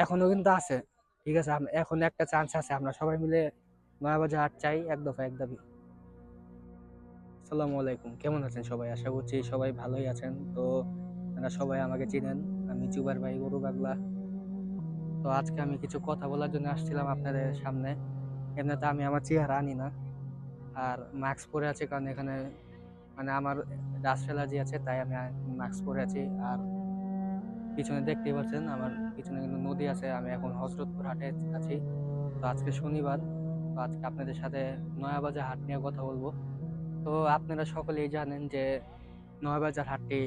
এখনো কিন্তু আছে, ঠিক আছে। এখন একটা চান্স আছে, আমরা সবাই মিলে নয়াবাজার হাট চাই, এক দফা এক দাবি। আসসালামু আলাইকুম, কেমন আছেন সবাই? আশা করছি সবাই ভালোই আছেন। তো আপনারা সবাই আমাকে চিনেন, আমি জুবার ভাই গরু পাগলা। তো আজকে আমি কিছু কথা বলার জন্য আসছিলাম আপনাদের সামনে। এমনিতে আমি আমার চেহারা আনি না, আর মাস্ক পরে আছে কারণ এখানে মানে আমার ডাস্ট অ্যালার্জি আছে, তাই আমি মাস্ক পরে আছি। আর পিছনে দেখতেই পাচ্ছেন আমার পিছনে কিন্তু নদী আছে। আমি এখন হযরতপুর হাটে আছি। তো আজকে শনিবার, তো আজকে আপনাদের সাথে নয়াবাজার হাট নিয়ে কথা বলবো। তো আপনারা সকলেই জানেন যে নয়াবাজার হাটটি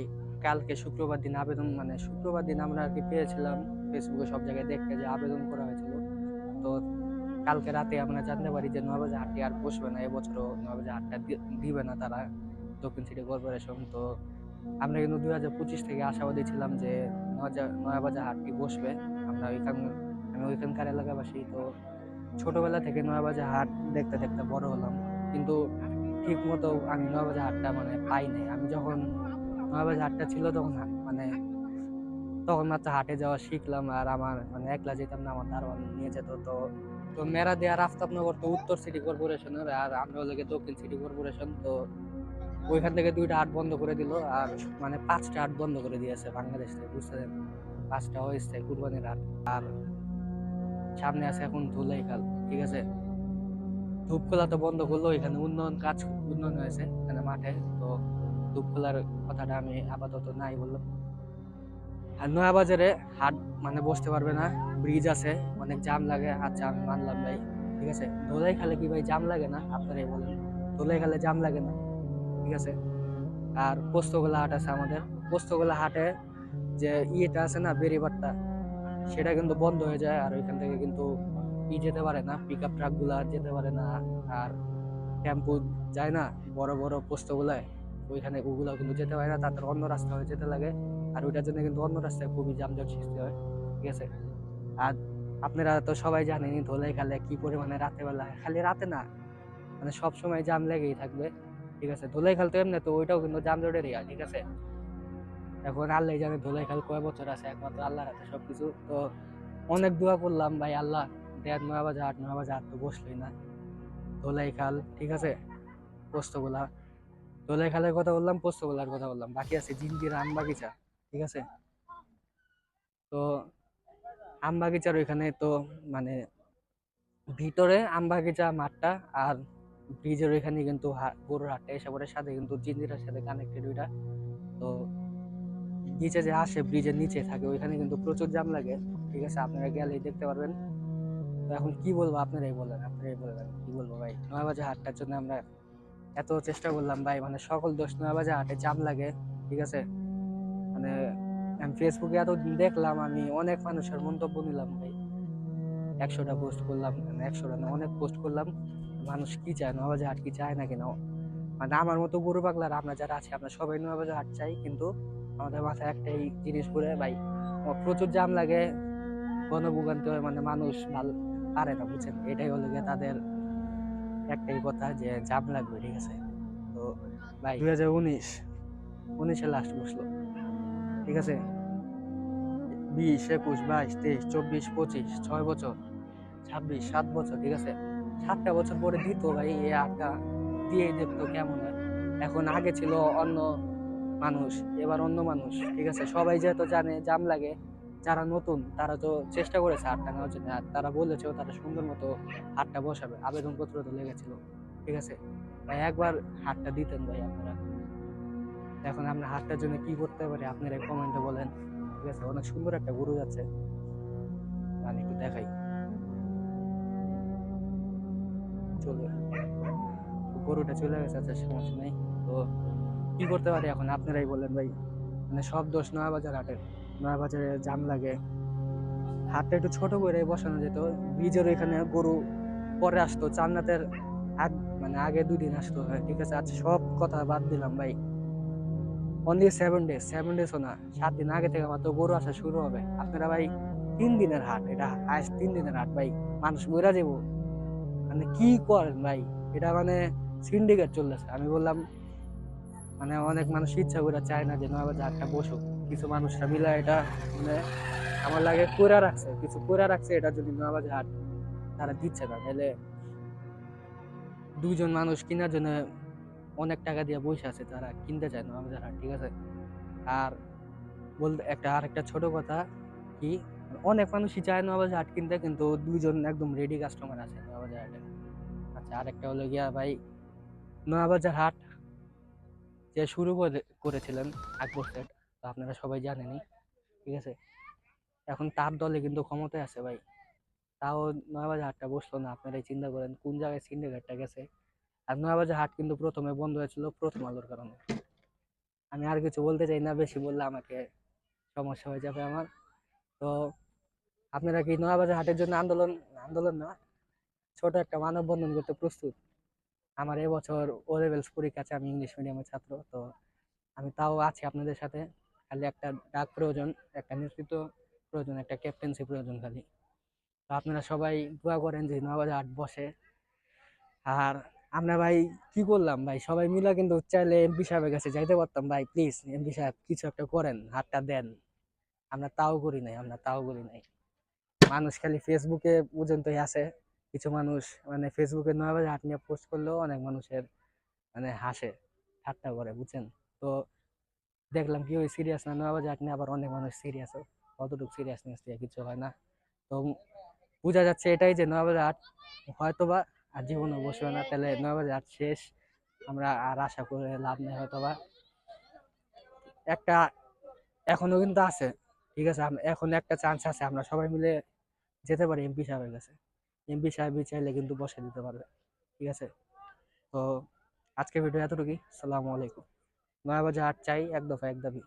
কালকে শুক্রবার দিন আবেদন, মানে শুক্রবার দিন আমরা আর কি পেয়েছিলাম ফেসবুকে সব জায়গায় দেখতে যে আবেদন করা হয়েছিল। তো কালকে রাতে আমরা জানতে পারি যে নয়াবাজার হাটটি আর বসবে না, এবছরও নয়াবাজার হাটটা দিবে না তারা, দক্ষিণ সিটি কর্পোরেশন। তো আমরা কিন্তু 2025 থেকে আশাবাদী ছিলাম যে নয়াবাজার হাটটি বসবে। আমরা আমি ওইখানকার এলাকাবাসী, তো ছোটবেলা থেকে নয়াবাজার হাট দেখতে দেখতে বড় হলাম, কিন্তু ঠিক মতো আমি নয়াবাজার হাটটা মানে পাই নাই। আমি যখন নয়াবাজার হাটটা ছিল তখন মানে তখন মাত্র হাটে যাওয়া শিখলাম, আর আমার মানে একলা যেতাম না, আমার দারোয়ান নিয়ে যেত। তো তো মেরা দেয়া আফতাবনগর তো উত্তর সিটি কর্পোরেশনের, আর আমরা হলো দক্ষিণ সিটি কর্পোরেশন। তো ওইখান থেকে 2টা হাট বন্ধ করে দিল, আর মানে 5টা হাট বন্ধ করে দিয়েছে বাংলাদেশ থেকে, বুঝছেন? 5টা হয়েছে কুরবানির হাট। আর সামনে আছে এখন ধুলাইখাল, ঠিক আছে। ধূপখোলা তো বন্ধ করলো, এখানে উন্নয়ন হয়েছে এখানে মাঠে। তো ধূপখোলার কথাটা আমি আপাতত নাই বললাম। আর নয়াবাজারে হাট মানে বসতে পারবে না, ব্রিজ আছে, অনেক জাম লাগে। আচ্ছা আমি মানলাম ভাই, ঠিক আছে। ধোলাই খালে কি ভাই জাম লাগে না? আপনারাই বলেন, ধোলাই খালে জাম লাগে না? ঠিক আছে। আর পোস্তগোলা হাট আছে আমাদের। পোস্তগোলা হাটে যে ইয়েটা আছে না, বেরিবারটা, সেটা কিন্তু বন্ধ হয়ে যায়। আর ওইখান থেকে কিন্তু যেতে পারে না, পিক আপ ট্রাক গুলা যেতে পারে না। আর টেম্পু যায় না বড় বড় পোস্তগুলায়, ওইখানে ওগুলা কিন্তু যেতে পারে না, তাদের অন্য রাস্তা হয়ে যেতে লাগে। আর ওইটার জন্য কিন্তু অন্য রাস্তায় খুবই যানজট সৃষ্টি হয়, ঠিক আছে। আর আপনারা তো সবাই জানেনই ধোলাই খালে কি পরিমাণে রাতে বেলা, খালি রাতে না, মানে সব সময় জাম লেগেই থাকবে, ঠিক আছে। ধোলাই খাল তো এমনি তো ওইটাও কিন্তু যানজট এরিয়া, ঠিক আছে। এখন আল্লাহ জানে ধোলাই খাল কয় বছর আছে, একমাত্র আল্লাহর হাতে সবকিছু। তো অনেক দোয়া করলাম ভাই, আল্লাহ দেন নয়াবাজার হাট তো বসলোই না। ধোলাই খাল, ঠিক আছে, পোস্তগোলা, দোলাই খালের কথা বললাম, পোস্তগোলার কথা বললাম, বাকি আছে জিঞ্জিরা আম বাগিচা, ঠিক আছে। তো আম বাগিচার ওইখানে তো মানে ভিতরে আম বাগিচা মাঠটা, আর ব্রিজের ওইখানে কিন্তু গরুর হাটটা এসে পড়ে, সাথে কিন্তু জিঞ্জিরার সাথে কানেক্টেড ওইটা। তো নিচে যে আসে ব্রিজের নিচে থাকে, ওইখানে কিন্তু প্রচুর জাম লাগে, ঠিক আছে। আপনারা গেলেই দেখতে পারবেন। তো এখন কি বলবো, আপনারাই বলেন, আমি কি বলবো ভাই। নয়াবাজার হাটটার জন্য আমরা এত চেষ্টা করলাম ভাই, মানে সকল দোষ নয়াবাজার হাটে জাম লাগে, ঠিক আছে। মানে আমি ফেসবুকে এতদিন দেখলাম, আমি অনেক মানুষের মন্তব্য নিলাম ভাই, 100টা পোস্ট করলাম, মানে 100টা না, অনেক পোস্ট করলাম। মানুষ কি চায়, নয়াবাজার হাট কি চায় না কিনা? মানে আমার মতো গরু পাগলার আমরা যারা আছি, আমরা সবাই নয়াবাজার হাট চাই, কিন্তু আমাদের মাথায় একটাই জিনিস ঘুরে ভাই, প্রচুর জাম লাগে, গণভোগান্তি হয়, মানে মানুষ ভালো পারে না, বুঝছেন? এটাই হলো গিয়ে তাদের একটাই কথা যে জাম লাগবে, ঠিক আছে। তো ভাই 2019 লাস্ট বসলো, ঠিক আছে। 20, 21, 22, 23, 24, 25, 6 বছর, 26, 7 বছর, ঠিক আছে। 7টা বছর পরে দিত ভাই, এই আটটা দিয়ে দেখতো কেমন হয়। এখন আগে ছিল অন্য মানুষ, এবার অন্য মানুষ, ঠিক আছে। সবাই যেহেতু জানে জাম লাগে, যারা নতুন তারা তো চেষ্টা করেছে হাটটা নেওয়ার জন্য, আর তারা বলেছেও তারা সুন্দর মতো হাটটা বসাবে, আবেদনপত্র তো লেগেছিল, ঠিক আছে। ভাই একবার হাটটা দিতেন ভাই আপনারা। এখন আমরা হাটটার জন্য কি করতে পারি আপনারা কমেন্টে বলেন, ঠিক আছে। অনেক সুন্দর একটা গরু যাচ্ছে, মানে একটু দেখাই, চলবে। গরুটা চলে গেছে, আচ্ছা সমস্যা নেই। তো কি করতে পারি এখন আপনারাই বলেন ভাই। মানে সব দোষ নয়াবাজার হাটের, নয়াবাজারে জাম লাগে। হাটটা একটু ছোট করে বসানো যেত, ব্রিজের এখানে গরু পরে আসতো, চান্নাতের আগ মানে আগে 2 দিন আসতো, হয় ঠিক আছে। আচ্ছা সব কথা বাদ দিলাম ভাই, অনলি 7 ডেজ, 7 ডেজও না, 7 দিন আগে থেকে আমার তো গরু আসা শুরু হবে। আপনারা ভাই 3 দিনের হাট, এটা আজ 3 দিনের হাট ভাই, মানুষ মরা যাবো, মানে কি করেন ভাই? এটা মানে সিন্ডিকেট চলতেছে। আমি বললাম মানে অনেক মানুষ ইচ্ছা করে চায় না যে নয়াবাজার হাটটা বসুক, কিছু মানুষরা মিলে এটা মানে আমার লাগে কইরা রাখছে, কিছু কইরা রাখছে, এটা যদি নয়াবাজার হাট তারা দিচ্ছে না, তাহলে দুইজন মানুষ কেনার জন্য অনেক টাকা দিয়ে বসে আছে, তারা কিনতে চায় নয়াবাজার হাট, ঠিক আছে। আর বলতে আরেকটা ছোট কথা কি, অনেক মানুষই চায় নয়াবাজার হাট কিনতে, কিন্তু দুইজন একদম রেডি কাস্টমার আছে নয়াবাজার হাটে। আচ্ছা, আরেকটা হলো গিয়া ভাই, নয়াবাজার হাট যে শুরু করেছিলেন আকবর সেট, তো আপনারা সবাই জানেনই, ঠিক আছে। এখন তার দলে কিন্তু ক্ষমতায় আছে ভাই, তাও নয়াবাজার হাটটা বসলো না। আপনারাই চিন্তা করেন কোন জায়গায় সিন্ডিকেটটা গেছে। আর নয়াবাজার হাট কিন্তু প্রথমে বন্ধ হয়েছিল প্রথম আলোর কারণে। আমি আর কিছু বলতে চাই না, বেশি বললে আমাকে সমস্যা হয়ে যাবে আমার। তো আপনারা কি নয়াবাজার হাটের জন্য আন্দোলন, আন্দোলন না, ছোট একটা মানববন্ধন করতে প্রস্তুত? আমার এবছর ও লেভেলস পরীক্ষা আছে, আমি ইংলিশ মিডিয়ামের ছাত্র, তো আমি তাও আছি আপনাদের সাথে। খালি একটা ডাক প্রয়োজন, একটা নেতৃত্ব প্রয়োজন, একটা ক্যাপ্টেন্সি প্রয়োজন খালি। তো আপনারা সবাই দোয়া করেন যে নয়াবাজার হাট বসে। আর আমরা ভাই কি করলাম ভাই, সবাই মিলে কিন্তু চাইলে এমপি সাহেবের কাছে যাইতে পারতাম ভাই, প্লিজ এমপি সাহেব কিছু একটা করেন, হাতটা দেন। আমরা তাও করি নাই, আমরা তাও করি নাই। মানুষ খালি ফেসবুকে পর্যন্তই আছে, কিছু মানুষ মানে ফেসবুকে নয়াবাজার হাট নিয়ে পোস্ট করলেও অনেক মানুষের মানে হাসে, ঠাট্টা করে, বুঝছেন। তো দেখলাম কি ওই সিরিয়াস না নয়াবাজার হাট নিয়ে, আবার অনেক মানুষ সিরিয়াস, কতটুকু সিরিয়াসনেস দিয়ে কিছু হয় না। তো বোঝা যাচ্ছে এটাই যে নয়াবাজার হাট হয়তোবা আর জীবনে বসবে না, তাহলে নয়াবাজার হাট শেষ। আমরা আর আশা করে লাভ নেই, হয়তোবা একটা এখনো কিন্তু আছে, ঠিক আছে। এখন একটা চান্স আছে, আমরা সবাই মিলে যেতে পারি এমপি সাহেবের কাছে। এমপি সাহেব চাইলে কিন্তু বসে দিতে পারবে, ঠিক আছে। তো আজকে ভিডিও এতটুকুই। সালামু আলাইকুম। নয়াবাজার হাট চাই, এক দফা এক দাবি।